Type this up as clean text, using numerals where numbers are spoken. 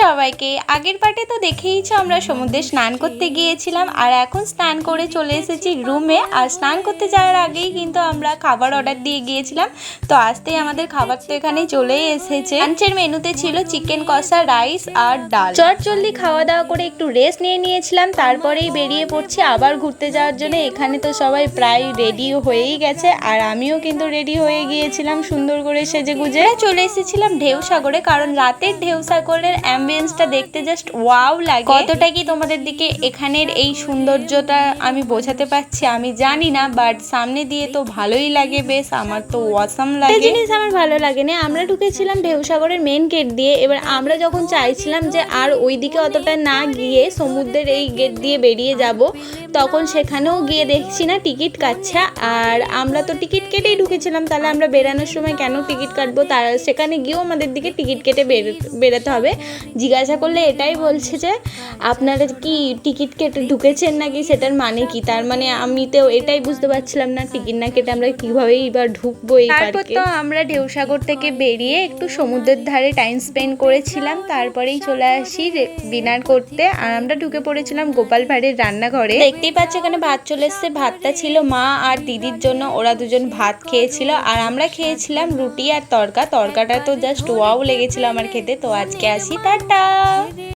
সবাইকে। আগের পার্টে তো দেখেইছো আমরা সমুদ্রে স্নান করতে গিয়েছিলাম, আর এখন স্নান করে চলে এসেছি রুমে। আর স্নান করতে যাওয়ার আগেই কিন্তু আমরা খাবার অর্ডার দিয়ে গিয়েছিলাম, তো আসতেই আমাদের খাবার তো এখানে চলেই এসেছে। লাঞ্চের মেনুতে ছিল চিকেন কষা, রাইস আর ডাল। চটজলদি খাওয়া দাওয়া করে একটু রেস্ট নিয়েছিলাম, তারপরেই বেরিয়ে পড়ছি আবার ঘুরতে যাওয়ার জন্য। এখানে তো সবাই প্রায় রেডি হয়েই গেছে, আর আমিও কিন্তু রেডি হয়ে গিয়েছিলাম সুন্দর করে সেজে গুজে। চলে এসেছিলাম ঢেউসাগরে, কারণ রাতের ঢেউসাগরের অ্যাম্বিয়েন্সটা দেখতে জাস্ট ওয়াও লাগে। কতটা কি তোমাদের দিকে এখানের এই সৌন্দর্যটা আমি বোঝাতে পারছি আমি জানি না, বাট সামনে দিয়ে তো ভালোই লাগে বেশ। আমার তো ওয়াসাম লাগে। এই জিনিস আমার ভালো লাগে না। আমরা ঢুকেছিলাম ঢেউসাগরের মেন গেট দিয়ে। এবার আমরা যখন চাইছিলাম যে আর ওই দিকে অতটা না গিয়ে সমুদ্রের এই গেট দিয়ে বেরিয়ে যাব, তখন সেখানেও গিয়ে দেখছি না টিকিট কাটছে। আর আমরা তো টিকিট কেটেই ঢুকেছিলাম, তাহলে আমরা বেরানোর সময় কেন টিকিট কাটবো? তারা সেখানে গিয়েও আমাদের দিকে টিকিট কেটে বেরোতে হবে। জিজ্ঞাসা করলে এটাই বলছে যে আপনারা কি টিকিট কেটে ঢুকেছেন নাকি, সেটার মানে কি? তার মানে আমি তো এটাই বুঝতে পারছিলাম না টিকিট না কেটে আমরা কীভাবেই এবার ঢুকবো এই পার্কে। তারপর তো আমরা ঢেউসাগর থেকে বেরিয়ে একটু সমুদ্রের ধারে টাইম স্পেন্ড করেছিলাম, তারপরেই চলে আসি ডিনার করতে। আর আমরা ঢুকে পড়েছিলাম গোপাল ভাঁড়ের রান্নাঘরে। দেখতেই পাচ্ছি এখানে ভাত চলে এসছে। ভাতটা ছিল মা আর দিদির জন্য, ওরা দুজন ভাত খেয়েছিল, আর আমরা খেয়েছিলাম রুটি আর তরকাটা তো জাস্ট ওয়াও লেগেছিল আমার খেতে। তো আজকে আসি, টাটা।